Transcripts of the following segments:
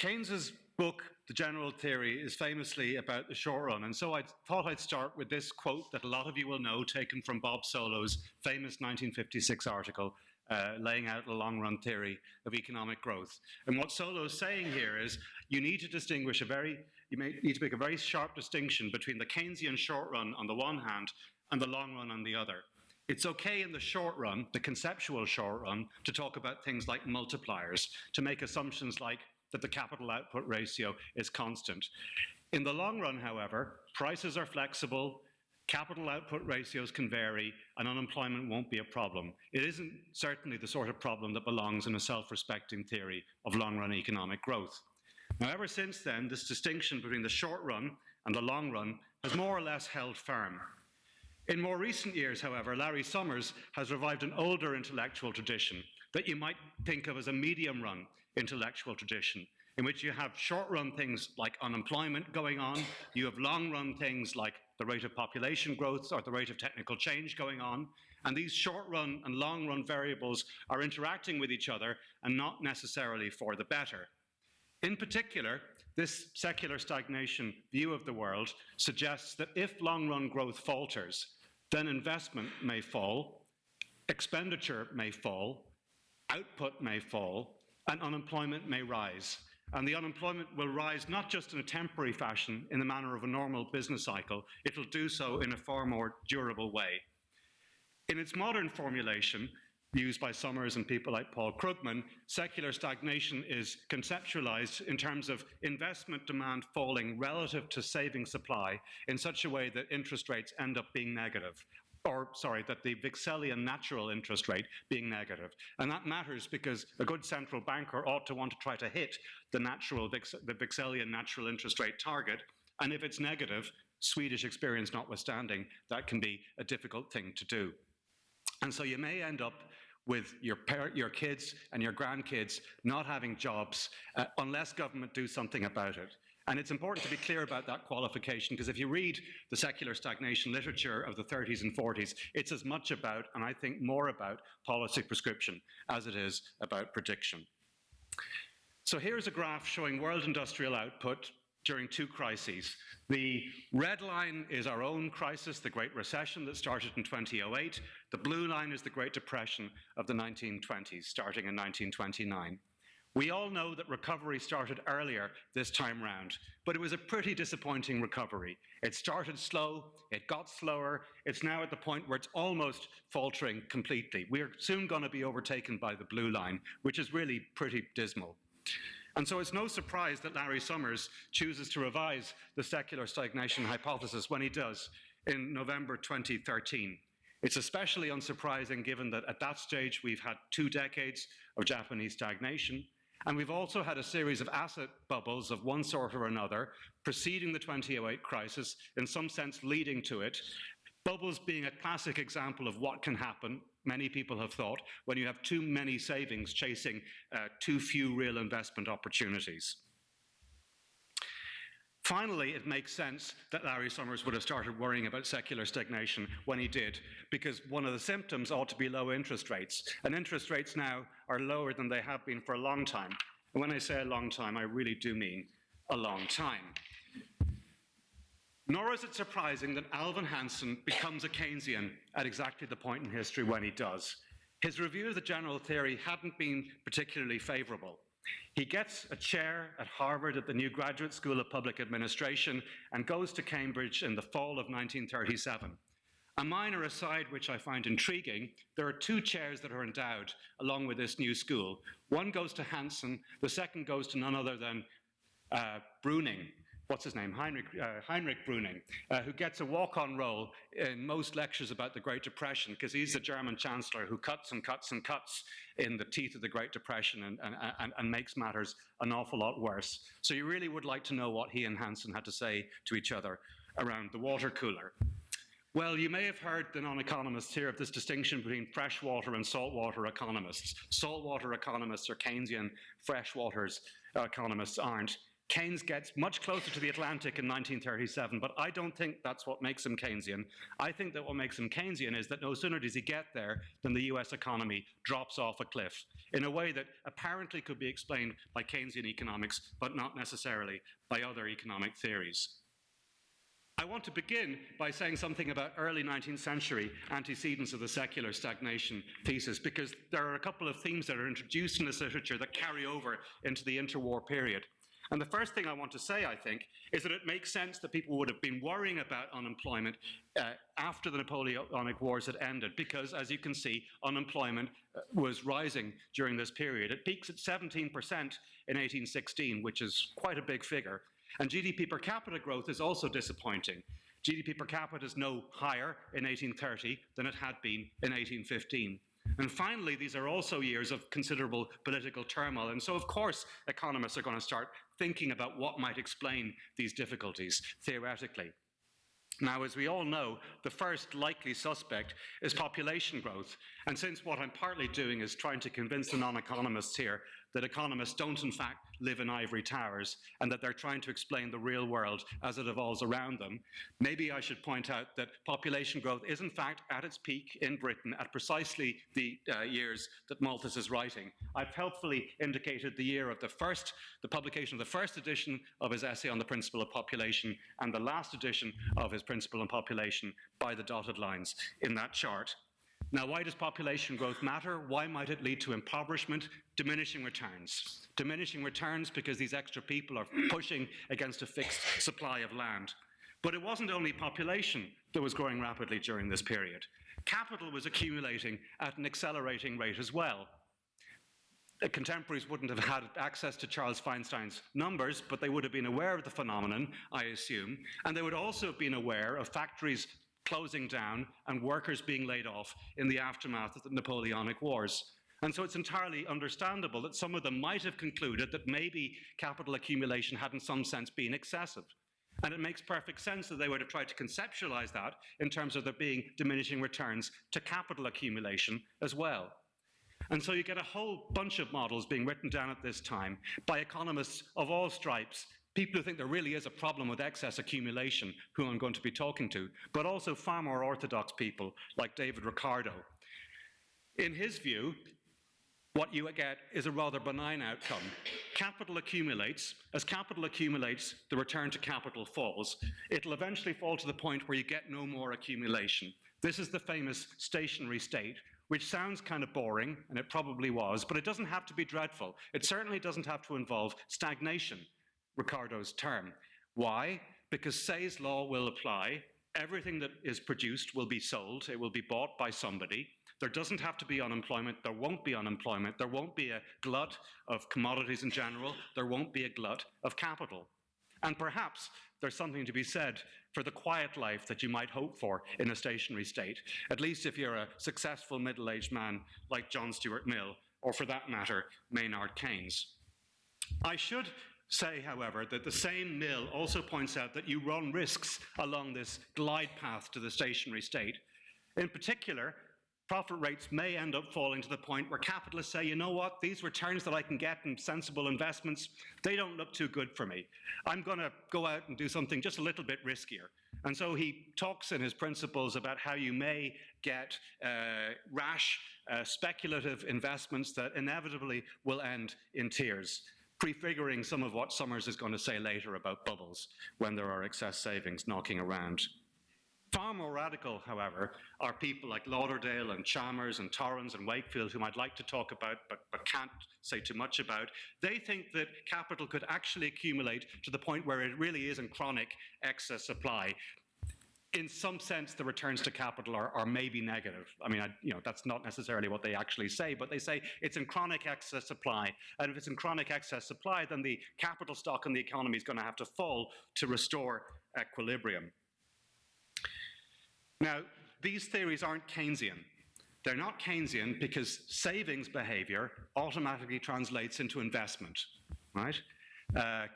Keynes's book, The General Theory, is famously about the short run, and so I thought I'd start with this quote that a lot of you will know, taken from Bob Solow's famous 1956 article laying out the long-run theory of economic growth. And what Solow's saying here is you need to make a very sharp distinction between the Keynesian short run on the one hand and the long run on the other. It's okay in the short run, the conceptual short run, to talk about things like multipliers, to make assumptions like that the capital output ratio is constant. In the long run, however, prices are flexible, capital output ratios can vary, and unemployment won't be a problem. It isn't certainly the sort of problem that belongs in a self-respecting theory of long-run economic growth. Now, ever since then, this distinction between the short run and the long run has more or less held firm. In more recent years, however, Larry Summers has revived an older intellectual tradition that you might think of as a medium-run intellectual tradition, in which you have short-run things like unemployment going on, you have long-run things like the rate of population growth or the rate of technical change going on, and these short-run and long-run variables are interacting with each other and not necessarily for the better. In particular, this secular stagnation view of the world suggests that if long-run growth falters, then investment may fall, expenditure may fall, output may fall, and unemployment may rise. And the unemployment will rise not just in a temporary fashion in the manner of a normal business cycle, it'll do so in a far more durable way. In its modern formulation, used by Summers and people like Paul Krugman, secular stagnation is conceptualized in terms of investment demand falling relative to saving supply in such a way that interest rates end up being negative. That the Vixelian natural interest rate being negative. And that matters because a good central banker ought to want to try to hit the Vixelian natural interest rate target. And if it's negative, Swedish experience notwithstanding, that can be a difficult thing to do. And so you may end up with your kids and your grandkids not having jobs unless government do something about it. And it's important to be clear about that qualification, because if you read the secular stagnation literature of the 30s and 40s, it's as much about, and I think more about, policy prescription as it is about prediction. So here's a graph showing world industrial output during two crises. The red line is our own crisis, the Great Recession that started in 2008. The blue line is the Great Depression of the 1920s, starting in 1929. We all know that recovery started earlier this time round, but it was a pretty disappointing recovery. It started slow, it got slower, it's now at the point where it's almost faltering completely. We're soon going to be overtaken by the blue line, which is really pretty dismal. And so it's no surprise that Larry Summers chooses to revise the secular stagnation hypothesis when he does in November 2013. It's especially unsurprising given that at that stage we've had 2 decades of Japanese stagnation, and we've also had a series of asset bubbles of one sort or another preceding the 2008 crisis, in some sense leading to it. Bubbles being a classic example of what can happen, many people have thought, when you have too many savings chasing too few real investment opportunities. Finally, it makes sense that Larry Summers would have started worrying about secular stagnation when he did, because one of the symptoms ought to be low interest rates. And interest rates now are lower than they have been for a long time. And when I say a long time, I really do mean a long time. Nor is it surprising that Alvin Hansen becomes a Keynesian at exactly the point in history when he does. His review of the general theory hadn't been particularly favorable. He gets a chair at Harvard at the new Graduate School of Public Administration and goes to Cambridge in the fall of 1937. A minor aside which I find intriguing, there are 2 chairs that are endowed along with this new school. One goes to Hansen, the second goes to none other than Bruning. What's his name? Heinrich Bruning, who gets a walk-on role in most lectures about the Great Depression because he's the German chancellor who cuts and cuts and cuts in the teeth of the Great Depression and makes matters an awful lot worse. So you really would like to know what he and Hansen had to say to each other around the water cooler. Well, you may have heard the non-economists here of this distinction between freshwater and saltwater economists. Saltwater economists are Keynesian, freshwater economists aren't. Keynes gets much closer to the Atlantic in 1937, but I don't think that's what makes him Keynesian. I think that what makes him Keynesian is that no sooner does he get there than the US economy drops off a cliff in a way that apparently could be explained by Keynesian economics, but not necessarily by other economic theories. I want to begin by saying something about early 19th century antecedents of the secular stagnation thesis, because there are a couple of themes that are introduced in this literature that carry over into the interwar period. And the first thing I want to say, I think, is that it makes sense that people would have been worrying about unemployment after the Napoleonic Wars had ended, because, as you can see, unemployment was rising during this period. It peaks at 17% in 1816, which is quite a big figure. And GDP per capita growth is also disappointing. GDP per capita is no higher in 1830 than it had been in 1815. And finally, these are also years of considerable political turmoil. And so, of course, economists are going to start thinking about what might explain these difficulties theoretically. Now, as we all know, the first likely suspect is population growth. And since what I'm partly doing is trying to convince the non-economists here that economists don't in fact live in ivory towers and that they're trying to explain the real world as it evolves around them, maybe I should point out that population growth is in fact at its peak in Britain at precisely the years that Malthus is writing. I've helpfully indicated the year of the publication of the first edition of his essay on the principle of population and the last edition of his principle on population by the dotted lines in that chart. Now, why does population growth matter? Why might it lead to impoverishment? Diminishing returns. Diminishing returns because these extra people are pushing against a fixed supply of land. But it wasn't only population that was growing rapidly during this period. Capital was accumulating at an accelerating rate as well. Contemporaries wouldn't have had access to Charles Feinstein's numbers, but they would have been aware of the phenomenon, I assume, and they would also have been aware of factories closing down and workers being laid off in the aftermath of the Napoleonic Wars. And so it's entirely understandable that some of them might have concluded that maybe capital accumulation had in some sense been excessive. And it makes perfect sense that they would have tried to conceptualize that in terms of there being diminishing returns to capital accumulation as well. And so you get a whole bunch of models being written down at this time by economists of all stripes, people who think there really is a problem with excess accumulation, who I'm going to be talking to, but also far more orthodox people like David Ricardo. In his view, what you get is a rather benign outcome. Capital accumulates. As capital accumulates, the return to capital falls. It'll eventually fall to the point where you get no more accumulation. This is the famous stationary state, which sounds kind of boring, and it probably was, but it doesn't have to be dreadful. It certainly doesn't have to involve stagnation, Ricardo's term. Why? Because Say's law will apply. Everything that is produced will be sold. It will be bought by somebody. There doesn't have to be unemployment. There won't be unemployment. There won't be a glut of commodities in general. There won't be a glut of capital. And perhaps there's something to be said for the quiet life that you might hope for in a stationary state, at least if you're a successful middle-aged man like John Stuart Mill, or for that matter, Maynard Keynes. I should say, however, that the same Mill also points out that you run risks along this glide path to the stationary state. In particular, profit rates may end up falling to the point where capitalists say, you know what, these returns that I can get in sensible investments, they don't look too good for me. I'm going to go out and do something just a little bit riskier. And so he talks in his principles about how you may get rash, speculative investments that inevitably will end in tears, prefiguring some of what Summers is going to say later about bubbles when there are excess savings knocking around. Far more radical, however, are people like Lauderdale and Chalmers and Torrens and Wakefield, whom I'd like to talk about but can't say too much about. They think that capital could actually accumulate to the point where it really is in chronic excess supply. In some sense, the returns to capital are maybe negative. I mean, that's not necessarily what they actually say, but they say it's in chronic excess supply. And if it's in chronic excess supply, then the capital stock in the economy is going to have to fall to restore equilibrium. Now, these theories aren't Keynesian. They're not Keynesian because savings behavior automatically translates into investment, right?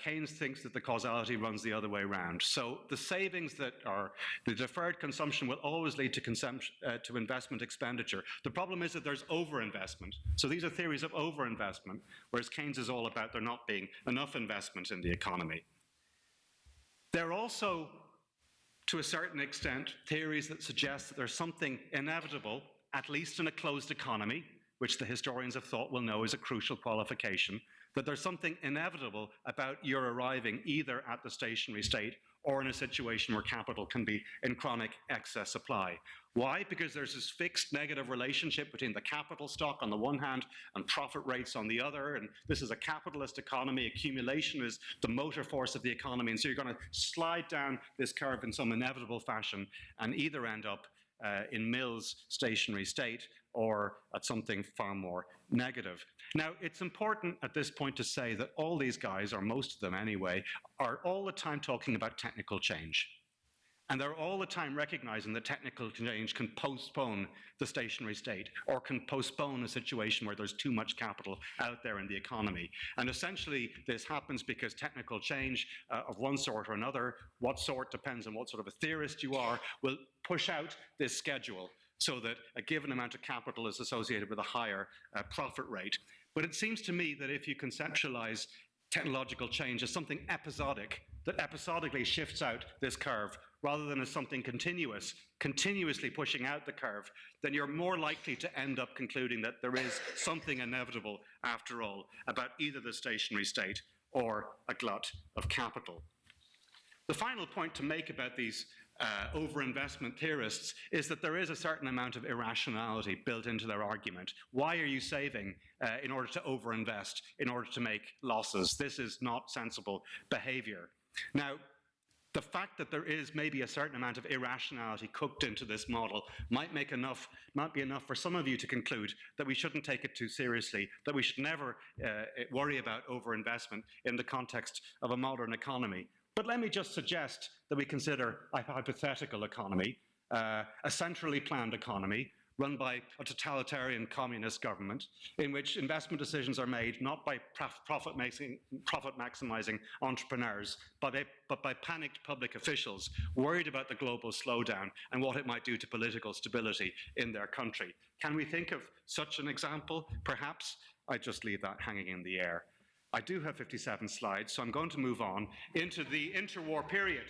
Keynes thinks that the causality runs the other way around. So the savings that are, the deferred consumption will always lead to investment expenditure. The problem is that there's overinvestment. So these are theories of overinvestment, whereas Keynes is all about there not being enough investment in the economy. They're also, to a certain extent, theories that suggest that there's something inevitable, at least in a closed economy, which the historians have thought will know is a crucial qualification, that there's something inevitable about your arriving either at the stationary state or in a situation where capital can be in chronic excess supply. Why? Because there's this fixed negative relationship between the capital stock on the one hand and profit rates on the other, and this is a capitalist economy. Accumulation is the motor force of the economy, and so you're going to slide down this curve in some inevitable fashion and either end up in Mill's stationary state or at something far more negative. Now, it's important at this point to say that all these guys, or most of them anyway, are all the time talking about technical change. And they're all the time recognizing that technical change can postpone the stationary state or can postpone a situation where there's too much capital out there in the economy. And essentially, this happens because technical change of one sort or another, what sort depends on what sort of a theorist you are, will push out this schedule so that a given amount of capital is associated with a higher profit rate. But it seems to me that if you conceptualize technological change as something episodic, that episodically shifts out this curve, rather than as something continuous, continuously pushing out the curve, then you're more likely to end up concluding that there is something inevitable, after all, about either the stationary state or a glut of capital. The final point to make about these overinvestment theorists is that there is a certain amount of irrationality built into their argument. Why are you saving in order to overinvest, in order to make losses? This is not sensible behavior. Now, the fact that there is maybe a certain amount of irrationality cooked into this model might be enough for some of you to conclude that we shouldn't take it too seriously, that we should never worry about overinvestment in the context of a modern economy. But let me just suggest that we consider a hypothetical economy, a centrally planned economy, run by a totalitarian communist government, in which investment decisions are made not by profit-maximizing entrepreneurs, but by panicked public officials worried about the global slowdown and what it might do to political stability in their country. Can we think of such an example? Perhaps. I just leave that hanging in the air. I do have 57 slides, so I'm going to move on into the interwar period.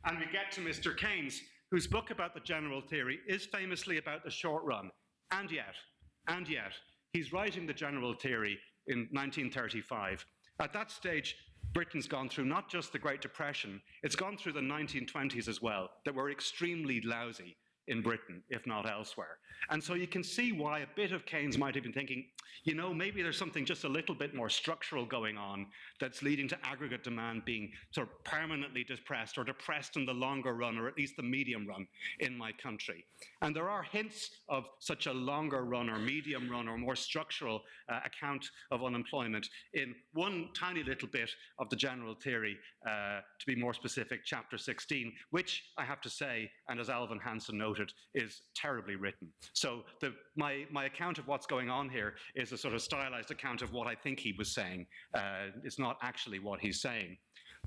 And we get to Mr. Keynes, whose book about the general theory is famously about the short run. And yet, he's writing the general theory in 1935. At that stage, Britain's gone through not just the Great Depression, it's gone through the 1920s as well, that were extremely lousy in Britain, if not elsewhere. And so you can see why a bit of Keynes might have been thinking, you know, maybe there's something just a little bit more structural going on that's leading to aggregate demand being sort of permanently depressed or depressed in the longer run, or at least the medium run in my country. And there are hints of such a longer run or medium run or more structural account of unemployment in one tiny little bit of the general theory, to be more specific, chapter 16, which I have to say, and as Alvin Hansen noted, is terribly written. So my account of what's going on here is a sort of stylized account of what I think he was saying. It's not actually what he's saying.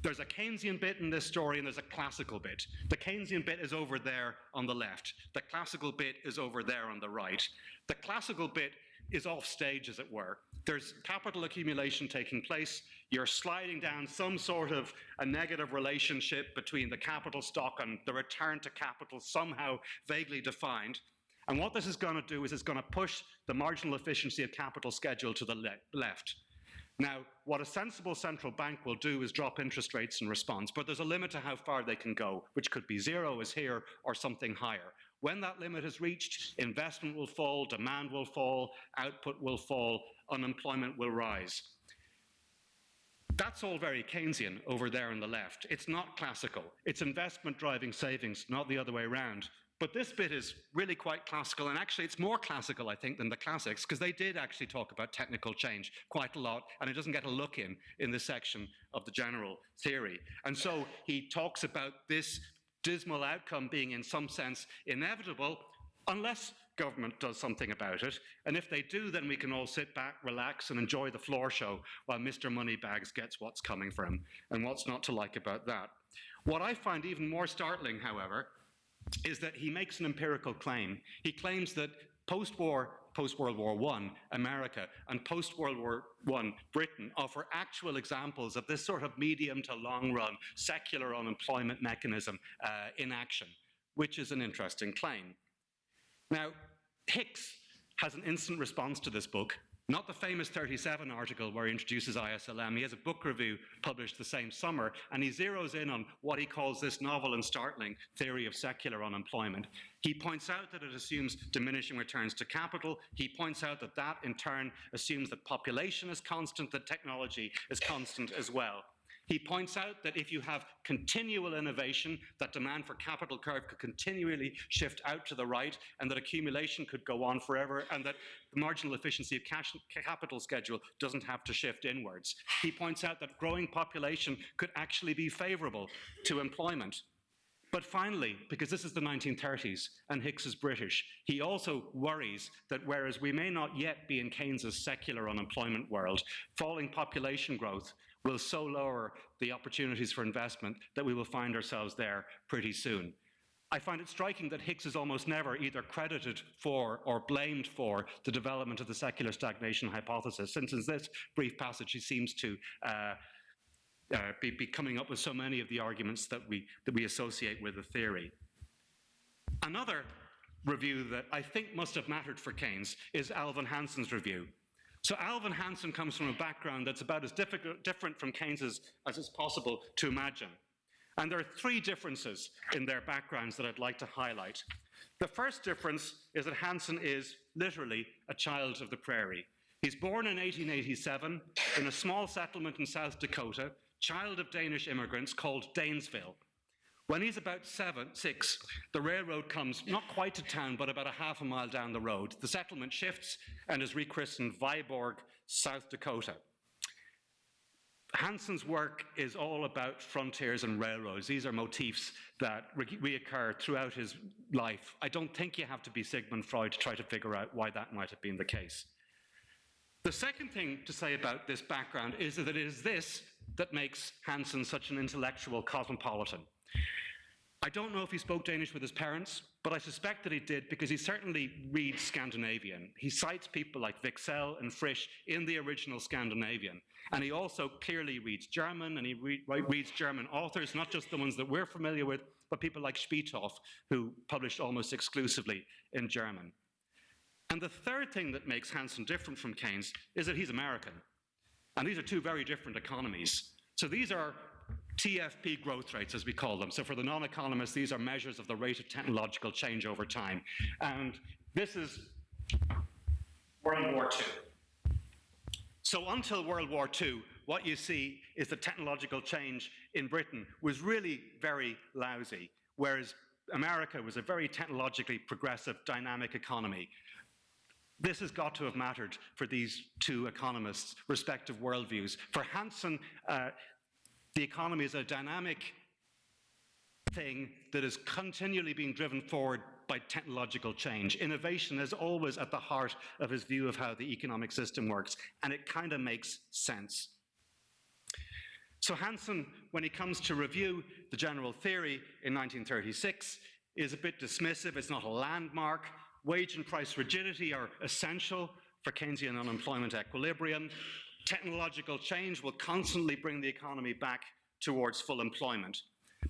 There's a Keynesian bit in this story and there's a classical bit. The Keynesian bit is over there on the left. The classical bit is over there on the right. The classical bit is off stage, as it were. There's capital accumulation taking place. You're sliding down some sort of a negative relationship between the capital stock and the return to capital, somehow vaguely defined. And what this is going to do is it's going to push the marginal efficiency of capital schedule to the left. Now, what a sensible central bank will do is drop interest rates in response, but there's a limit to how far they can go, which could be zero as here or something higher. When that limit is reached, investment will fall, demand will fall, output will fall, unemployment will rise. That's all very Keynesian over there on the left. It's not classical. It's investment driving savings, not the other way around. But this bit is really quite classical, and actually it's more classical, I think, than the classics, because they did actually talk about technical change quite a lot, and it doesn't get a look in this section of the general theory. And so he talks about this dismal outcome being in some sense inevitable unless government does something about it. And if they do, then we can all sit back, relax, and enjoy the floor show while Mr. Moneybags gets what's coming for him. And what's not to like about that? What I find even more startling, however, is that he makes an empirical claim. He claims that post-World War I, America, and post-World War I, Britain, offer actual examples of this sort of medium to long-run secular unemployment mechanism in action, which is an interesting claim. Now, Hicks has an instant response to this book, not the famous 37 article where he introduces ISLM. He has a book review published the same summer, and he zeroes in on what he calls this novel and startling theory of secular unemployment. He points out that it assumes diminishing returns to capital. He points out that that, in turn, assumes that population is constant, that technology is constant as well. He points out that if you have continual innovation, that demand for capital curve could continually shift out to the right, and that accumulation could go on forever, and that the marginal efficiency of capital schedule doesn't have to shift inwards. He points out that growing population could actually be favorable to employment. But finally, because this is the 1930s and Hicks is British, he also worries that whereas we may not yet be in Keynes's secular unemployment world, falling population growth will so lower the opportunities for investment that we will find ourselves there pretty soon. I find it striking that Hicks is almost never either credited for or blamed for the development of the secular stagnation hypothesis, since in this brief passage he seems to be coming up with so many of the arguments that we associate with the theory. Another review that I think must have mattered for Keynes is Alvin Hansen's review. So Alvin Hansen comes from a background that's about as different from Keynes's as it's possible to imagine. And there are three differences in their backgrounds that I'd like to highlight. The first difference is that Hansen is literally a child of the prairie. He's born in 1887 in a small settlement in South Dakota, child of Danish immigrants called Danesville. When he's about 6, the railroad comes not quite to town, but about a half a mile down the road. The settlement shifts and is rechristened Viborg, South Dakota. Hansen's work is all about frontiers and railroads. These are motifs that reoccur throughout his life. I don't think you have to be Sigmund Freud to try to figure out why that might have been the case. The second thing to say about this background is that it is this that makes Hansen such an intellectual cosmopolitan. I don't know if he spoke Danish with his parents, but I suspect that he did because he certainly reads Scandinavian. He cites people like Wicksell and Frisch in the original Scandinavian. And he also clearly reads German, and he reads German authors, not just the ones that we're familiar with, but people like Spiethoff, who published almost exclusively in German. And the third thing that makes Hansen different from Keynes is that he's American. And these are two very different economies. So these are TFP growth rates, as we call them. So for the non-economists, these are measures of the rate of technological change over time. And this is World War II. So until World War II, what you see is that technological change in Britain was really very lousy, whereas America was a very technologically progressive, dynamic economy. This has got to have mattered for these two economists' respective worldviews. For Hansen, the economy is a dynamic thing that is continually being driven forward by technological change. Innovation is always at the heart of his view of how the economic system works, and it kind of makes sense. So Hansen, when he comes to review the general theory in 1936, is a bit dismissive. It's not a landmark. Wage and price rigidity are essential for Keynesian unemployment equilibrium. Technological change will constantly bring the economy back towards full employment.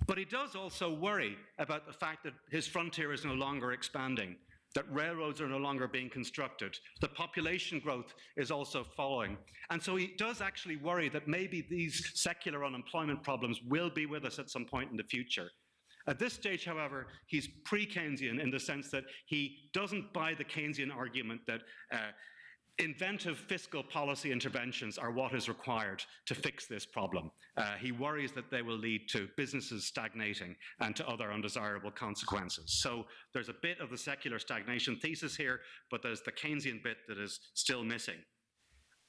But he does also worry about the fact that his frontier is no longer expanding, that railroads are no longer being constructed, that population growth is also falling. And so he does actually worry that maybe these secular unemployment problems will be with us at some point in the future. At this stage, however, he's pre-Keynesian in the sense that he doesn't buy the Keynesian argument that inventive fiscal policy interventions are what is required to fix this problem. He worries that they will lead to businesses stagnating and to other undesirable consequences. So there's a bit of the secular stagnation thesis here, but there's the Keynesian bit that is still missing.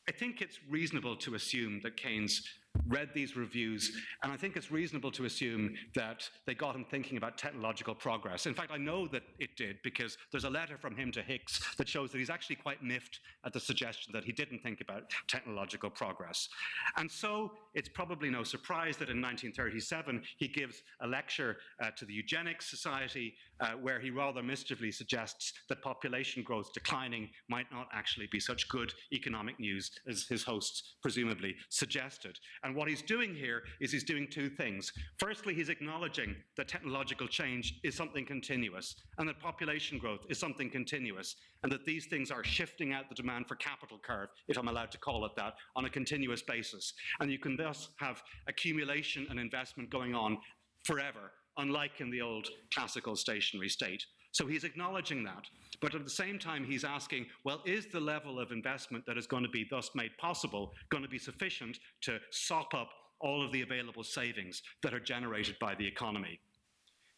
I think it's reasonable to assume that Keynes read these reviews, and I think it's reasonable to assume that they got him thinking about technological progress. In fact, I know that it did, because there's a letter from him to Hicks that shows that he's actually quite miffed at the suggestion that he didn't think about technological progress. And so it's probably no surprise that in 1937 he gives a lecture to the Eugenics Society where he rather mischievously suggests that population growth declining might not actually be such good economic news as his hosts presumably suggested. And what he's doing here is he's doing two things. Firstly, he's acknowledging that technological change is something continuous, and that population growth is something continuous, and that these things are shifting out the demand for capital curve, if I'm allowed to call it that, on a continuous basis. And you can thus have accumulation and investment going on forever, unlike in the old classical stationary state. So he's acknowledging that, but at the same time he's asking, well, is the level of investment that is going to be thus made possible going to be sufficient to sop up all of the available savings that are generated by the economy?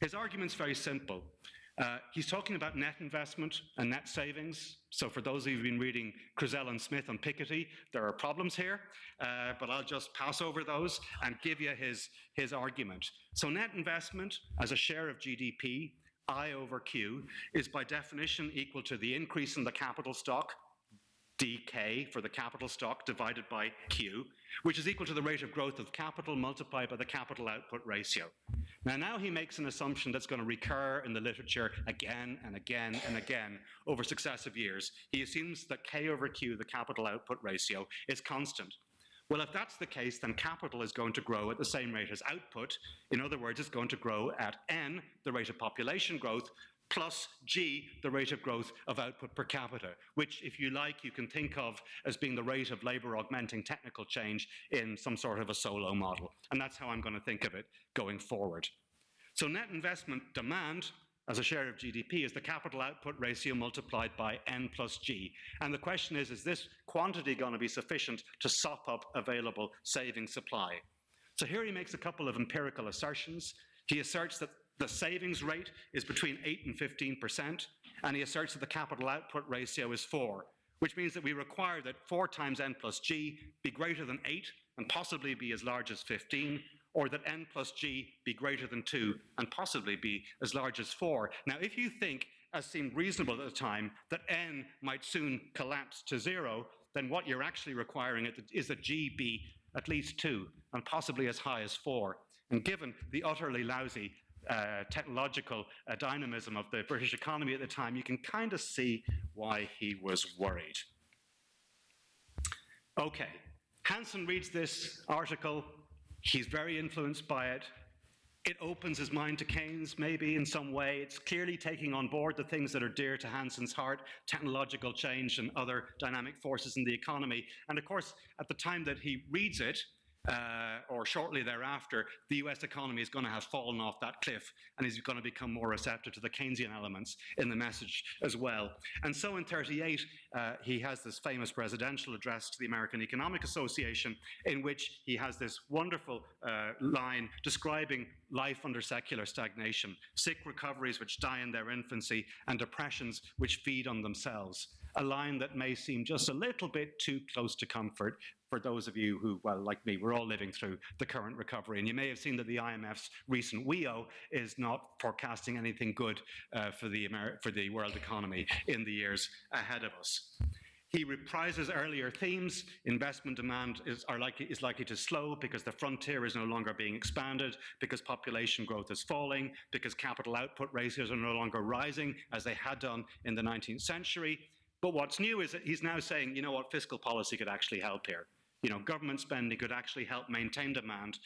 His argument's very simple. He's talking about net investment and net savings. So for those of you who've been reading Crizell and Smith on Piketty, there are problems here, but I'll just pass over those and give you his argument. So net investment as a share of GDP, I over Q, is by definition equal to the increase in the capital stock, dk for the capital stock divided by Q, which is equal to the rate of growth of capital multiplied by the capital output ratio. Now he makes an assumption that's going to recur in the literature again and again and again over successive years. He assumes that K over Q, the capital output ratio, is constant. Well, if that's the case, then capital is going to grow at the same rate as output. In other words, it's going to grow at N, the rate of population growth, plus G, the rate of growth of output per capita, which, if you like, you can think of as being the rate of labor augmenting technical change in some sort of a solo model. And that's how I'm going to think of it going forward. So net investment demand as a share of GDP is the capital output ratio multiplied by N plus G. And the question is this quantity going to be sufficient to sop up available saving supply? So here he makes a couple of empirical assertions. He asserts that the savings rate is between 8 and 15%, and he asserts that the capital output ratio is 4, which means that we require that 4 times N plus G be greater than 8 and possibly be as large as 15, or that N plus G be greater than 2 and possibly be as large as 4. Now, if you think, as seemed reasonable at the time, that N might soon collapse to 0, then what you're actually requiring is that G be at least 2 and possibly as high as 4. And given the utterly lousy technological dynamism of the British economy at the time, you can kind of see why he was worried. Okay, Hansen reads this article. He's very influenced by it. It opens his mind to Keynes, maybe in some way. It's clearly taking on board the things that are dear to Hansen's heart, technological change and other dynamic forces in the economy. And of course, at the time that he reads it, or shortly thereafter, the US economy is going to have fallen off that cliff, and he's going to become more receptive to the Keynesian elements in the message as well. And so in 1938, he has this famous presidential address to the American Economic Association, in which he has this wonderful line describing life under secular stagnation, sick recoveries which die in their infancy, and depressions which feed on themselves. A line that may seem just a little bit too close to comfort for those of you who, well, like me, we're all living through the current recovery. And you may have seen that the IMF's recent WEO is not forecasting anything good for the world economy in the years ahead of us. He reprises earlier themes. Investment demand is likely to slow because the frontier is no longer being expanded, because population growth is falling, because capital output ratios are no longer rising as they had done in the 19th century. But what's new is that he's now saying, you know what, fiscal policy could actually help here. You know, government spending could actually help maintain demand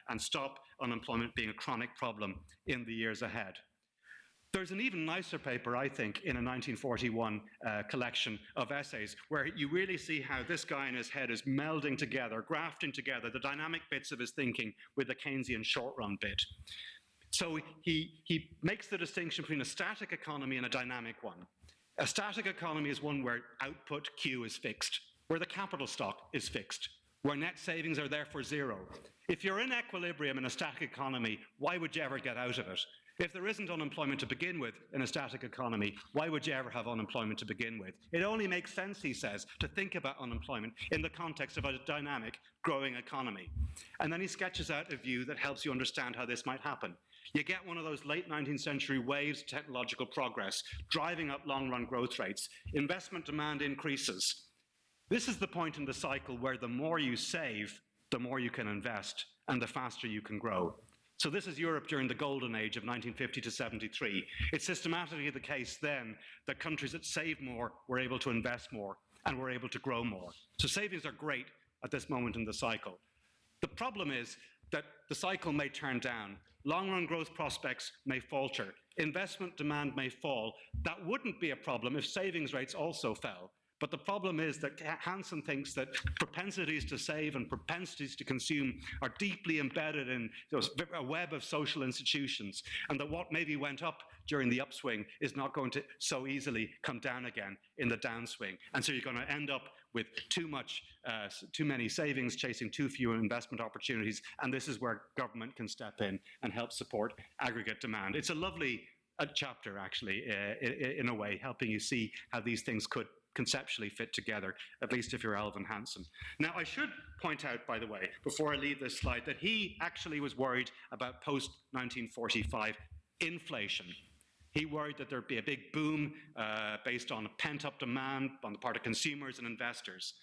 and stop unemployment being a chronic problem in the years ahead. There's an even nicer paper, I think, in a 1941 collection of essays where you really see how this guy in his head is melding together, grafting together the dynamic bits of his thinking with the Keynesian short-run bit. So he makes the distinction between a static economy and a dynamic one. A static economy is one where output Q is fixed, where the capital stock is fixed, where net savings are therefore 0. If you're in equilibrium in a static economy, why would you ever get out of it? If there isn't unemployment to begin with in a static economy, why would you ever have unemployment to begin with? It only makes sense, he says, to think about unemployment in the context of a dynamic, growing economy. And then he sketches out a view that helps you understand how this might happen. You get one of those late 19th century waves of technological progress, driving up long-run growth rates. Investment demand increases. This is the point in the cycle where the more you save, the more you can invest, and the faster you can grow. So this is Europe during the golden age of 1950 to 73. It's systematically the case then that countries that save more were able to invest more and were able to grow more. So savings are great at this moment in the cycle. The problem is that the cycle may turn down. Long-run growth prospects may falter. Investment demand may fall. That wouldn't be a problem if savings rates also fell. But the problem is that Hansen thinks that propensities to save and propensities to consume are deeply embedded in a web of social institutions, and that what maybe went up during the upswing is not going to so easily come down again in the downswing. And so you're going to end up with too many savings chasing too few investment opportunities, and this is where government can step in and help support aggregate demand. It's a lovely chapter, actually, in a way, helping you see how these things could conceptually fit together, at least if you're Alvin Hansen. Now, I should point out, by the way, before I leave this slide, that he actually was worried about post-1945 inflation. He worried that there'd be a big boom based on pent-up demand on the part of consumers and investors.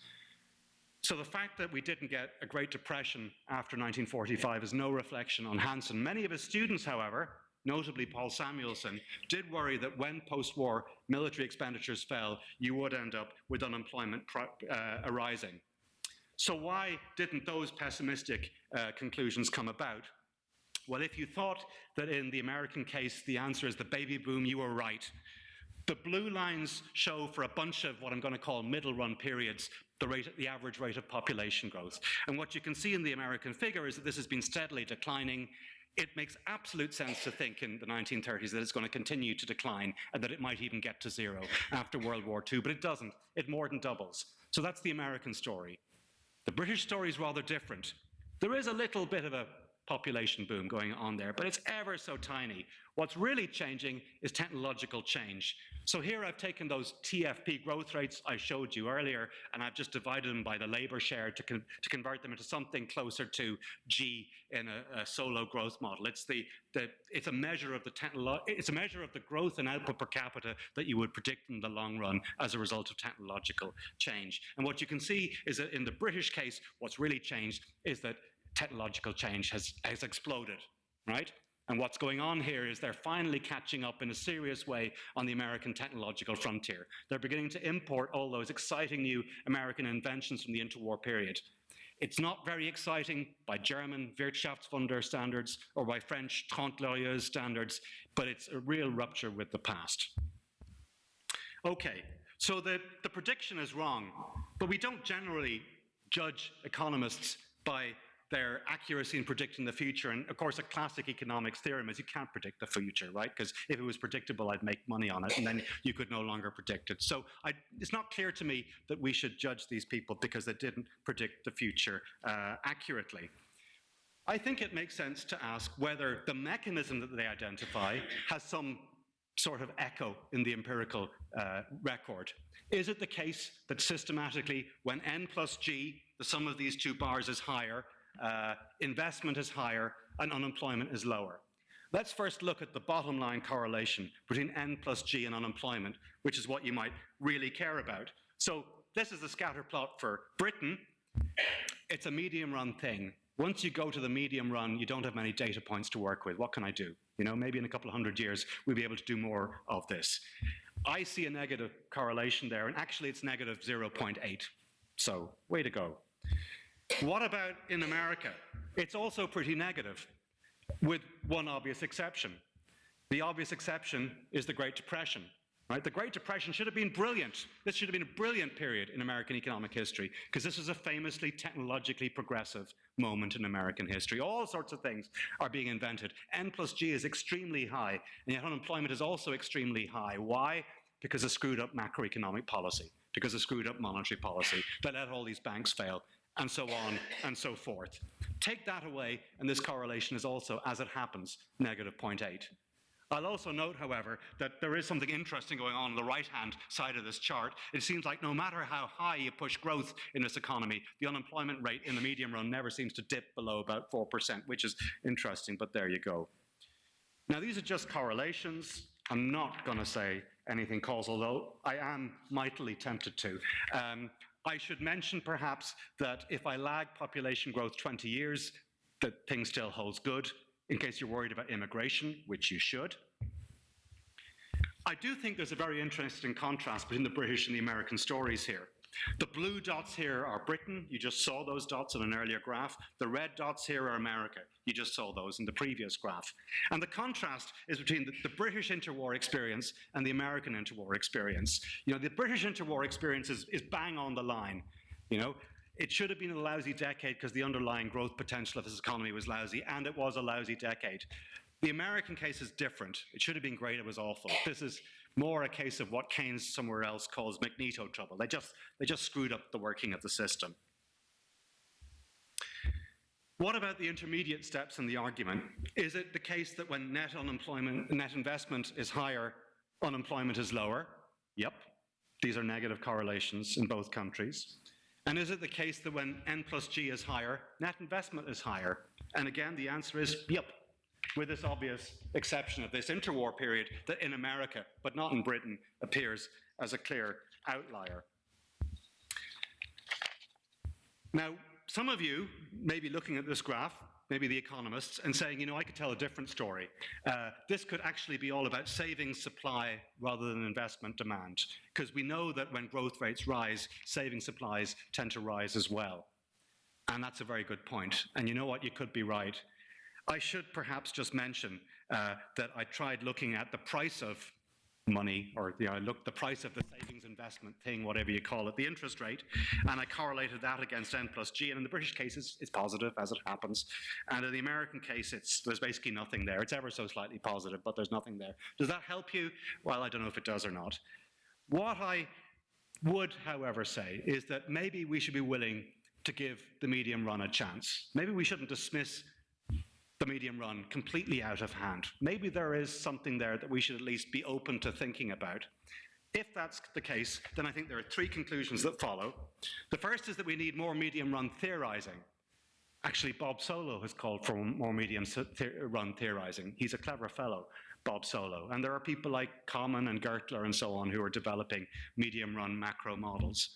So the fact that we didn't get a Great Depression after 1945 is no reflection on Hansen. Many of his students, however, notably Paul Samuelson, did worry that when post-war military expenditures fell, you would end up with unemployment arising. So why didn't those pessimistic conclusions come about? Well, if you thought that in the American case the answer is the baby boom, you were right. The blue lines show for a bunch of what I'm going to call middle run periods the average rate of population growth. And what you can see in the American figure is that this has been steadily declining. It makes absolute sense to think in the 1930s that it's going to continue to decline and that it might even get to zero after World War II, but it doesn't. It more than doubles. So that's the American story. The British story is rather different. There is a little bit of a population boom going on there, but it's ever so tiny. What's really changing is technological change. So here I've taken those TFP growth rates I showed you earlier, and I've just divided them by the labor share to convert them into something closer to G in a solo growth model. It's a measure of the growth and output per capita that you would predict in the long run as a result of technological change. And what you can see is that in the British case, what's really changed is that technological change has exploded, right? And what's going on here is they're finally catching up in a serious way on the American technological frontier. They're beginning to import all those exciting new American inventions from the interwar period. It's not very exciting by German Wirtschaftswunder standards or by French Trente Glorieuses standards, but it's a real rupture with the past. Okay, so the prediction is wrong, but we don't generally judge economists by their accuracy in predicting the future. And of course, a classic economics theorem is you can't predict the future, right? Because if it was predictable, I'd make money on it, and then you could no longer predict it. So it's not clear to me that we should judge these people because they didn't predict the future accurately. I think it makes sense to ask whether the mechanism that they identify has some sort of echo in the empirical record. Is it the case that systematically, when n plus g, the sum of these two bars is higher, investment is higher, and unemployment is lower? Let's first look at the bottom line correlation between n plus g and unemployment, which is what you might really care about. So this is a scatter plot for Britain. It's a medium run thing. Once you go to the medium run, you don't have many data points to work with. What can I do? You know, maybe in a couple of hundred years, we'll be able to do more of this. I see a negative correlation there, and actually it's negative 0.8. So, way to go. What about in America? It's also pretty negative, with one obvious exception. The obvious exception is the Great Depression. Right? The Great Depression should have been brilliant. This should have been a brilliant period in American economic history, because this was a famously technologically progressive moment in American history. All sorts of things are being invented. N plus G is extremely high, and yet unemployment is also extremely high. Why? Because of screwed up macroeconomic policy, because of screwed up monetary policy that let all these banks fail, and so on and so forth. Take that away, and this correlation is also, as it happens, negative 0.8. I'll also note, however, that there is something interesting going on the right-hand side of this chart. It seems like no matter how high you push growth in this economy, the unemployment rate in the medium run never seems to dip below about 4%, which is interesting, but there you go. Now, these are just correlations. I'm not going to say anything causal, though I am mightily tempted to. I should mention, perhaps, that if I lag population growth 20 years, that thing still holds good, in case you're worried about immigration, which you should. I do think there's a very interesting contrast between the British and the American stories here. The blue dots here are Britain. You just saw those dots in an earlier graph. The red dots here are America. You just saw those in the previous graph. And the contrast is between the British interwar experience and the American interwar experience. You know, the British interwar experience is bang on the line. You know, it should have been a lousy decade because the underlying growth potential of this economy was lousy, and it was a lousy decade. The American case is different. It should have been great, it was awful. This is more a case of what Keynes somewhere else calls magneto trouble. They just screwed up the working of the system. What about the intermediate steps in the argument? Is it the case that when net investment is higher, unemployment is lower? Yep. These are negative correlations in both countries. And is it the case that when N plus G is higher, net investment is higher? And again, the answer is yep, with this obvious exception of this interwar period that in America, but not in Britain, appears as a clear outlier. Now, some of you may be looking at this graph, maybe the economists, and saying, you know, I could tell a different story. This could actually be all about saving supply rather than investment demand, because we know that when growth rates rise, saving supplies tend to rise as well. And that's a very good point. And you know what? You could be right. I should perhaps just mention that I tried looking at the price of money, or the price of the savings investment thing, whatever you call it, the interest rate, and I correlated that against N plus G, and in the British case it's positive, as it happens, and in the American case there's basically nothing there. It's ever so slightly positive, but there's nothing there. Does that help you? Well, I don't know if it does or not. What I would, however, say is that maybe we should be willing to give the medium run a chance. Maybe we shouldn't dismiss the medium run completely out of hand. Maybe there is something there that we should at least be open to thinking about. If that's the case, then I think there are three conclusions that follow. The first is that we need more medium run theorizing. Actually, Bob Solow has called for more medium run theorizing. He's a clever fellow, Bob Solow. And there are people like Common and Gertler and so on who are developing medium run macro models.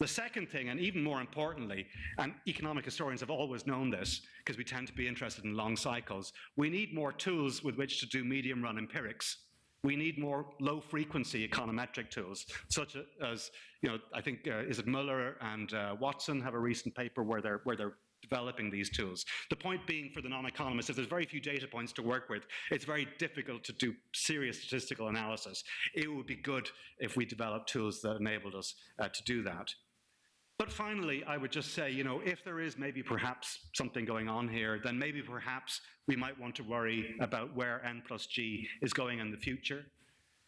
The second thing, and even more importantly, and economic historians have always known this, because we tend to be interested in long cycles, we need more tools with which to do medium-run empirics. We need more low-frequency econometric tools, such as, you know, I think, is it Muller and Watson have a recent paper where they're developing these tools. The point being for the non-economist, if there's very few data points to work with, it's very difficult to do serious statistical analysis. It would be good if we developed tools that enabled us to do that. But finally, I would just say, you know, if there is maybe perhaps something going on here, then maybe perhaps we might want to worry about where N plus G is going in the future.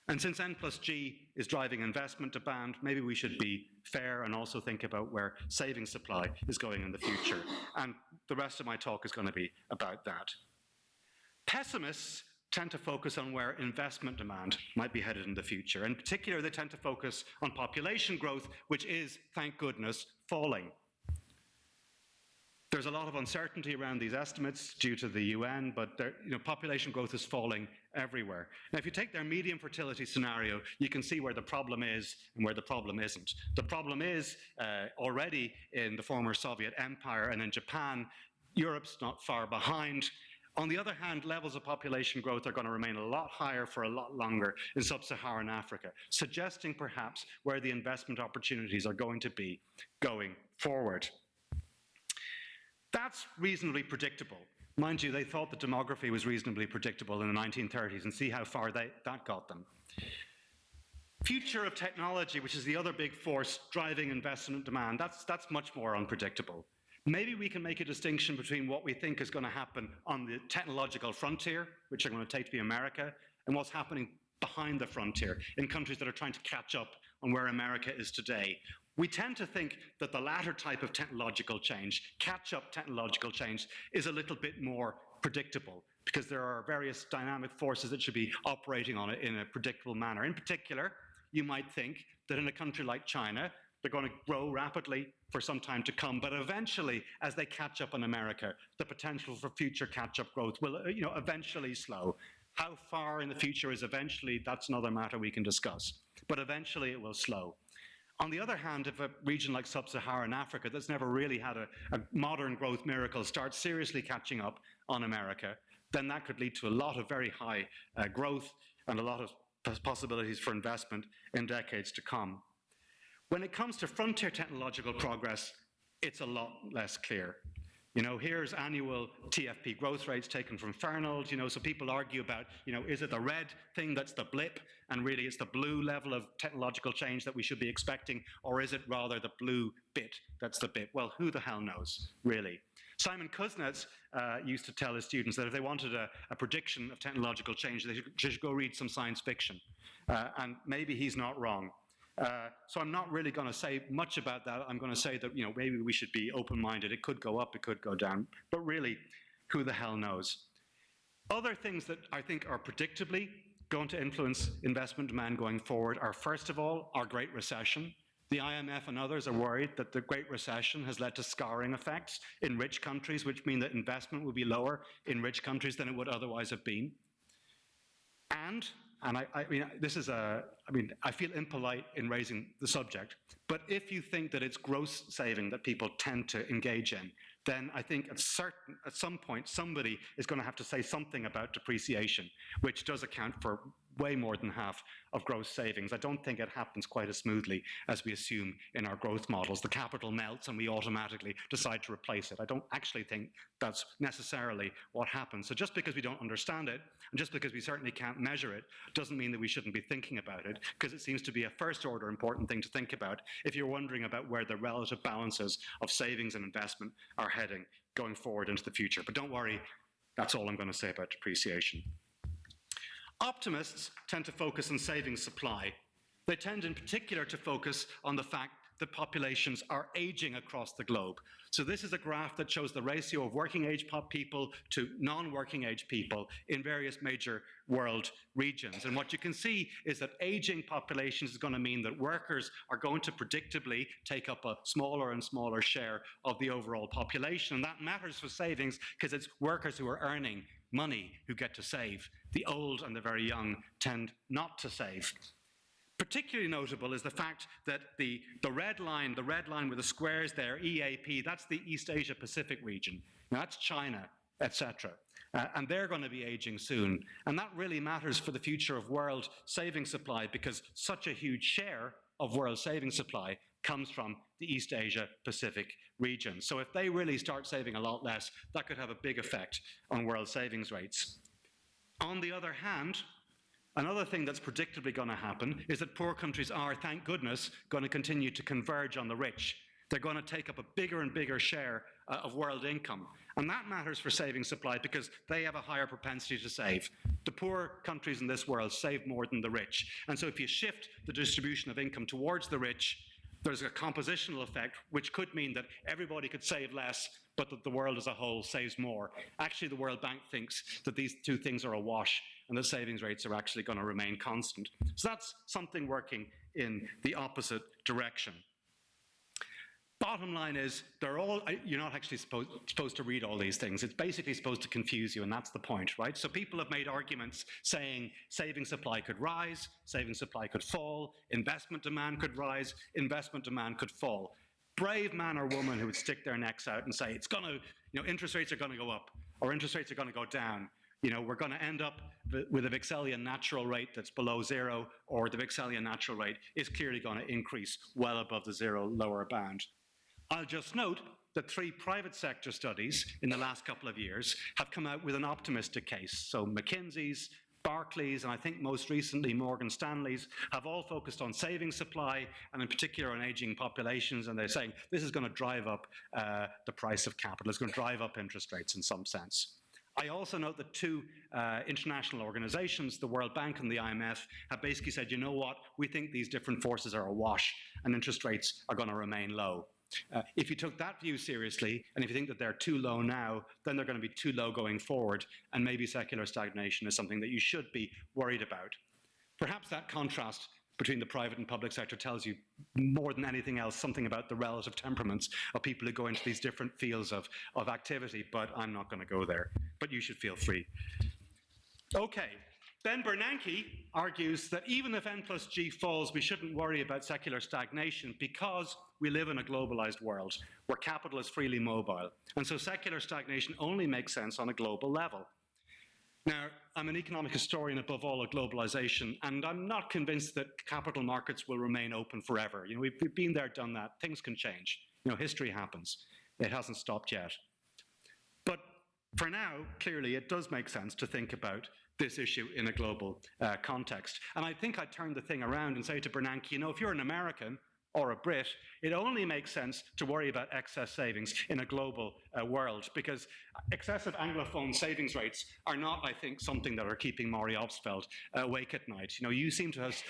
And since N plus G is driving investment demand, maybe we should be fair and also think about where saving supply is going in the future. And the rest of my talk is going to be about that. Pessimists tend to focus on where investment demand might be headed in the future. In particular, they tend to focus on population growth, which is, thank goodness, falling. There's a lot of uncertainty around these estimates due to the UN, but population growth is falling everywhere. Now, if you take their medium fertility scenario, you can see where the problem is and where the problem isn't. The problem is already in the former Soviet Empire and in Japan. Europe's not far behind. On the other hand, levels of population growth are going to remain a lot higher for a lot longer in sub-Saharan Africa, suggesting perhaps where the investment opportunities are going to be going forward. That's reasonably predictable. Mind you, they thought that demography was reasonably predictable in the 1930s, and see how far that got them. Future of technology, which is the other big force driving investment demand, that's much more unpredictable. Maybe we can make a distinction between what we think is going to happen on the technological frontier, which are going to take to be America, and what's happening behind the frontier in countries that are trying to catch up on where America is today. We tend to think that the latter type of technological change, catch-up technological change, is a little bit more predictable. because there are various dynamic forces that should be operating on it in a predictable manner. In particular, you might think that in a country like China, they're going to grow rapidly for some time to come, but eventually, as they catch up on America, the potential for future catch-up growth will, eventually slow. How far in the future is eventually, that's another matter we can discuss, but eventually it will slow. On the other hand, if a region like sub-Saharan Africa that's never really had a modern growth miracle starts seriously catching up on America, then that could lead to a lot of very high growth and a lot of possibilities for investment in decades to come. When it comes to frontier technological progress, it's a lot less clear. Here's annual TFP growth rates taken from Fernald, so people argue about, is it the red thing that's the blip, and really it's the blue level of technological change that we should be expecting, or is it rather the blue bit that's the bit? Well, who the hell knows, really? Simon Kuznets used to tell his students that if they wanted a prediction of technological change, they should go read some science fiction, and maybe he's not wrong. So I'm not really going to say much about that. I'm going to say that, maybe we should be open-minded. It could go up, it could go down, but really, who the hell knows? Other things that I think are predictably going to influence investment demand going forward are, first of all, our Great Recession. The IMF and others are worried that the Great Recession has led to scarring effects in rich countries, which mean that investment will be lower in rich countries than it would otherwise have been. And I feel impolite in raising the subject, but if you think that it's gross saving that people tend to engage in, then I think at some point somebody is going to have to say something about depreciation, which does account for way more than half of gross savings. I don't think it happens quite as smoothly as we assume in our growth models. The capital melts and we automatically decide to replace it. I don't actually think that's necessarily what happens. So just because we don't understand it, and just because we certainly can't measure it, doesn't mean that we shouldn't be thinking about it, because it seems to be a first order important thing to think about if you're wondering about where the relative balances of savings and investment are heading going forward into the future. But don't worry, that's all I'm going to say about depreciation. Optimists tend to focus on savings supply. They tend in particular to focus on the fact that populations are aging across the globe. So this is a graph that shows the ratio of working age people to non-working age people in various major world regions. And what you can see is that aging populations is going to mean that workers are going to predictably take up a smaller and smaller share of the overall population. And that matters for savings because it's workers who are earning money who get to save. The old and the very young tend not to save. Particularly notable is the fact that the red line with the squares there, EAP, that's the East Asia Pacific region. Now that's China, etc. And they're going to be aging soon. And that really matters for the future of world saving supply because such a huge share of world saving supply comes from the East Asia Pacific region. So if they really start saving a lot less, that could have a big effect on world savings rates. On the other hand, another thing that's predictably going to happen is that poor countries are, thank goodness, going to continue to converge on the rich. They're going to take up a bigger and bigger share of world income. And that matters for saving supply because they have a higher propensity to save. The poor countries in this world save more than the rich. And so if you shift the distribution of income towards the rich, there's a compositional effect, which could mean that everybody could save less, but that the world as a whole saves more. Actually, the World Bank thinks that these two things are a wash and the savings rates are actually going to remain constant. So that's something working in the opposite direction. Bottom line is, you're not actually supposed to read all these things. It's basically supposed to confuse you, and that's the point, right? So people have made arguments saying saving supply could rise, saving supply could fall, investment demand could rise, investment demand could fall. Brave man or woman who would stick their necks out and say, it's going to, interest rates are going to go up, or interest rates are going to go down. We're going to end up with a Vixelian natural rate that's below zero, or the Vixelian natural rate is clearly going to increase well above the zero lower bound. I'll just note that 3 private sector studies in the last couple of years have come out with an optimistic case. So McKinsey's, Barclays, and I think most recently Morgan Stanley's have all focused on savings supply and in particular on aging populations, and they're saying this is going to drive up the price of capital. It's going to drive up interest rates in some sense. I also note that 2 international organizations, the World Bank and the IMF, have basically said, you know what, we think these different forces are a wash and interest rates are going to remain low. If you took that view seriously, and if you think that they're too low now, then they're going to be too low going forward, and maybe secular stagnation is something that you should be worried about. Perhaps that contrast between the private and public sector tells you more than anything else something about the relative temperaments of people who go into these different fields of activity, but I'm not going to go there. But you should feel free. Okay, then Bernanke argues that even if N plus G falls, we shouldn't worry about secular stagnation because we live in a globalized world where capital is freely mobile. And so secular stagnation only makes sense on a global level. Now, I'm an economic historian above all of globalization, and I'm not convinced that capital markets will remain open forever. You know, we've been there, done that. Things can change. You know, history happens. It hasn't stopped yet. But for now, clearly, it does make sense to think about this issue in a global context. And I think I'd turn the thing around and say to Bernanke, you know, if you're an American or a Brit, it only makes sense to worry about excess savings in a global world, because excessive Anglophone savings rates are not, I think, something that are keeping Maury Obstfeld awake at night. You know, you seem to have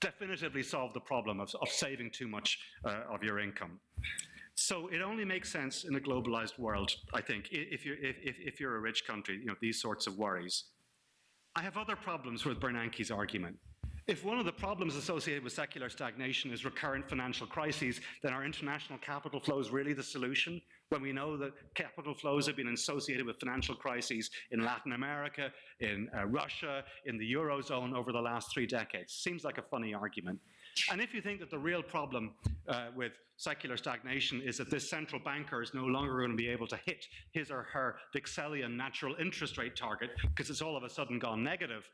definitively solved the problem of saving too much of your income. So it only makes sense in a globalized world, I think, if you're a rich country, you know, these sorts of worries. I have other problems with Bernanke's argument. If one of the problems associated with secular stagnation is recurrent financial crises, then are international capital flows really the solution? When we know that capital flows have been associated with financial crises in Latin America, in Russia, in the Eurozone over the last 3 decades. Seems like a funny argument. And if you think that the real problem with secular stagnation is that this central banker is no longer going to be able to hit his or her Vixelian natural interest rate target because it's all of a sudden gone negative,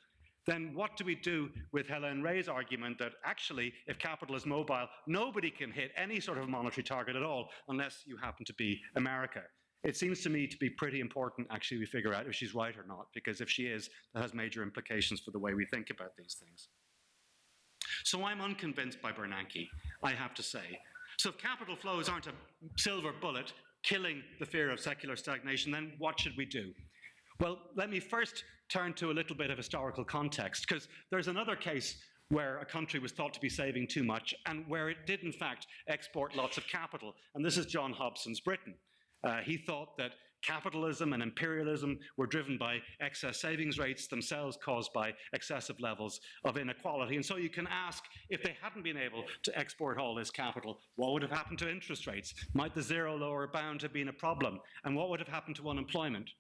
then what do we do with Hélène Ray's argument that actually, if capital is mobile, nobody can hit any sort of monetary target at all unless you happen to be America? It seems to me to be pretty important, actually, we figure out if she's right or not, because if she is, that has major implications for the way we think about these things. So I'm unconvinced by Bernanke, I have to say. So if capital flows aren't a silver bullet killing the fear of secular stagnation, then what should we do? Well, let me first turn to a little bit of historical context, because there's another case where a country was thought to be saving too much and where it did, in fact, export lots of capital. And this is John Hobson's Britain. He thought that capitalism and imperialism were driven by excess savings rates themselves caused by excessive levels of inequality. And so you can ask, if they hadn't been able to export all this capital, what would have happened to interest rates? Might the zero lower bound have been a problem? And what would have happened to unemployment?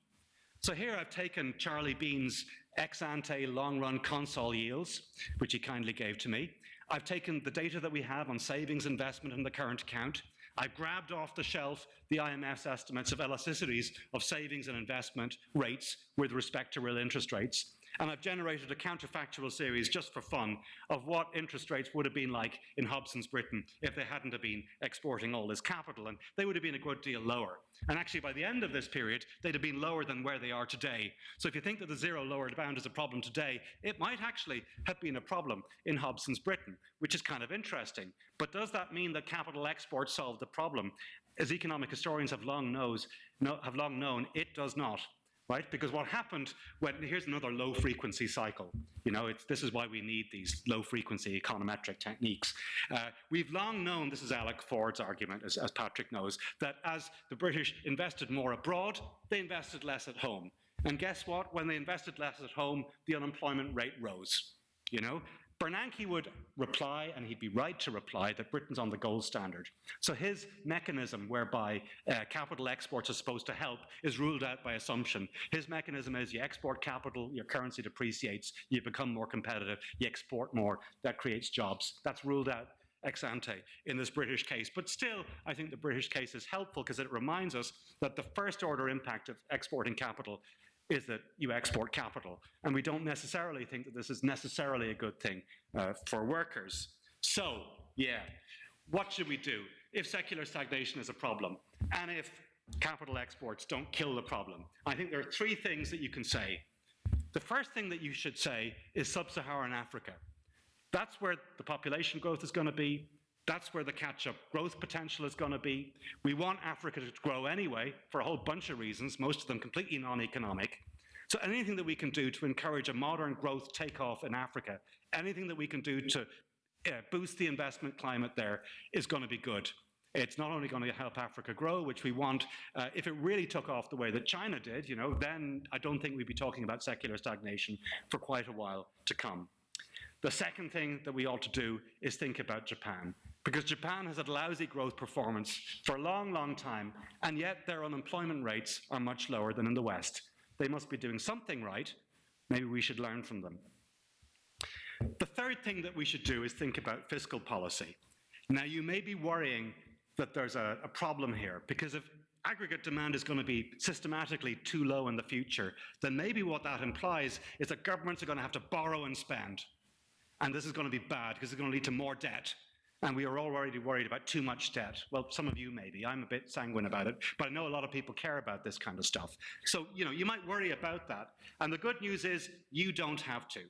So here I've taken Charlie Bean's ex-ante long-run consol yields, which he kindly gave to me. I've taken the data that we have on savings, investment, and the current account. I've grabbed off the shelf the IMF's estimates of elasticities of savings and investment rates with respect to real interest rates. And I've generated a counterfactual series just for fun of what interest rates would have been like in Hobson's Britain if they hadn't have been exporting all this capital, and they would have been a good deal lower. And actually, by the end of this period, they'd have been lower than where they are today. So if you think that the zero lowered bound is a problem today, it might actually have been a problem in Hobson's Britain, which is kind of interesting. But does that mean that capital exports solve the problem? As economic historians have long known, it does not. Right? Because what happened when, here's another low frequency cycle. You know, this is why we need these low frequency econometric techniques. We've long known, this is Alec Ford's argument, as Patrick knows, that as the British invested more abroad, they invested less at home. And guess what? When they invested less at home, the unemployment rate rose. You know, Bernanke would reply, and he'd be right to reply, that Britain's on the gold standard. So his mechanism whereby capital exports are supposed to help is ruled out by assumption. His mechanism is you export capital, your currency depreciates, you become more competitive, you export more, that creates jobs. That's ruled out ex ante in this British case. But still, I think the British case is helpful because it reminds us that the first order impact of exporting capital is that you export capital. And we don't necessarily think that this is necessarily a good thing for workers. So, yeah, what should we do if secular stagnation is a problem and if capital exports don't kill the problem? I think there are 3 things that you can say. The first thing that you should say is sub-Saharan Africa. That's where the population growth is going to be. That's where the catch-up growth potential is going to be. We want Africa to grow anyway for a whole bunch of reasons, most of them completely non-economic. So anything that we can do to encourage a modern growth takeoff in Africa, anything that we can do to boost the investment climate there is going to be good. It's not only going to help Africa grow, which we want. If it really took off the way that China did, then I don't think we'd be talking about secular stagnation for quite a while to come. The second thing that we ought to do is think about Japan, because Japan has had lousy growth performance for a long, long time, and yet their unemployment rates are much lower than in the West. They must be doing something right. Maybe we should learn from them. The third thing that we should do is think about fiscal policy. Now, you may be worrying that there's a problem here, because if aggregate demand is going to be systematically too low in the future, then maybe what that implies is that governments are going to have to borrow and spend. And this is going to be bad, because it's going to lead to more debt. And we are already worried about too much debt. Well, some of you maybe. I'm a bit sanguine about it, but I know a lot of people care about this kind of stuff. So, you might worry about that. And the good news is you don't have to.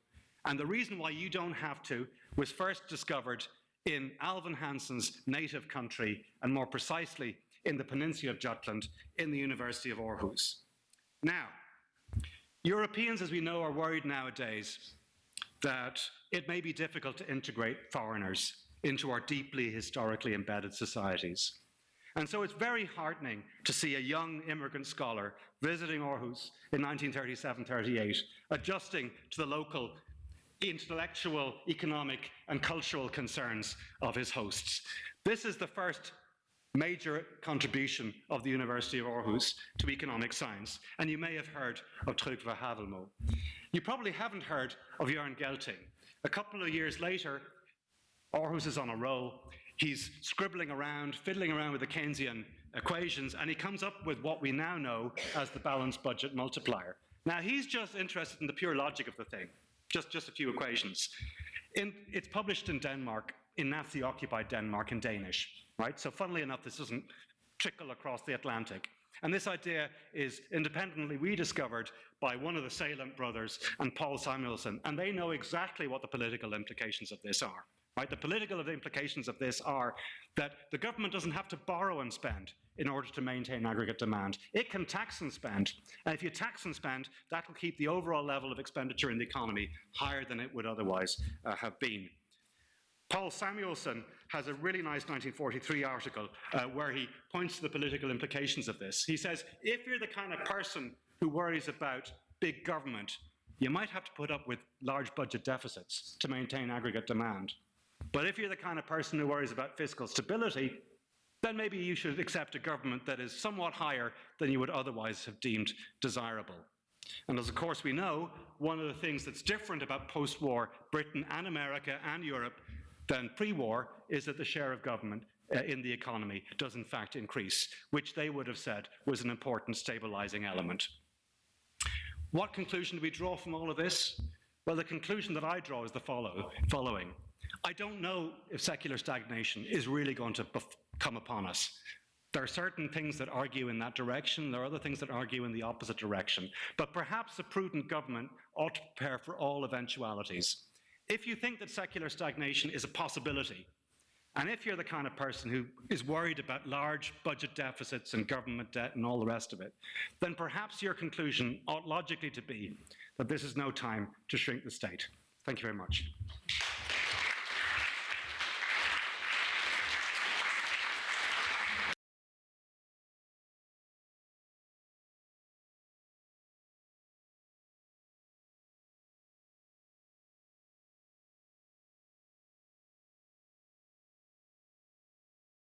And the reason why you don't have to was first discovered in Alvin Hansen's native country, and more precisely in the peninsula of Jutland, in the University of Aarhus. Now, Europeans, as we know, are worried nowadays that it may be difficult to integrate foreigners into our deeply historically embedded societies. And so it's very heartening to see a young immigrant scholar visiting Aarhus in 1937-38, adjusting to the local intellectual, economic, and cultural concerns of his hosts. This is the first major contribution of the University of Aarhus to economic science, and you may have heard of Trygve Havelmo. You probably haven't heard of Jørgen Gelting. A couple of years later, Aarhus is on a roll. He's scribbling around, fiddling around with the Keynesian equations, and he comes up with what we now know as the balanced budget multiplier. Now, he's just interested in the pure logic of the thing, just a few equations. It's published in Denmark, in Nazi-occupied Denmark, in Danish, right? So funnily enough, this doesn't trickle across the Atlantic. And this idea is independently rediscovered by one of the Salem brothers and Paul Samuelson, and they know exactly what the political implications of this are. Right? The political implications of this are that the government doesn't have to borrow and spend in order to maintain aggregate demand. It can tax and spend. And if you tax and spend, that will keep the overall level of expenditure in the economy higher than it would otherwise have been. Paul Samuelson has a really nice 1943 article where he points to the political implications of this. He says, if you're the kind of person who worries about big government, you might have to put up with large budget deficits to maintain aggregate demand. But if you're the kind of person who worries about fiscal stability, then maybe you should accept a government that is somewhat higher than you would otherwise have deemed desirable. And as of course we know, one of the things that's different about post-war Britain and America and Europe than pre-war is that the share of government in the economy does in fact increase, which they would have said was an important stabilizing element. What conclusion do we draw from all of this? Well, the conclusion that I draw is the following. I don't know if secular stagnation is really going to come upon us. There are certain things that argue in that direction. There are other things that argue in the opposite direction. But perhaps a prudent government ought to prepare for all eventualities. If you think that secular stagnation is a possibility, and if you're the kind of person who is worried about large budget deficits and government debt and all the rest of it, then perhaps your conclusion ought logically to be that this is no time to shrink the state. Thank you very much.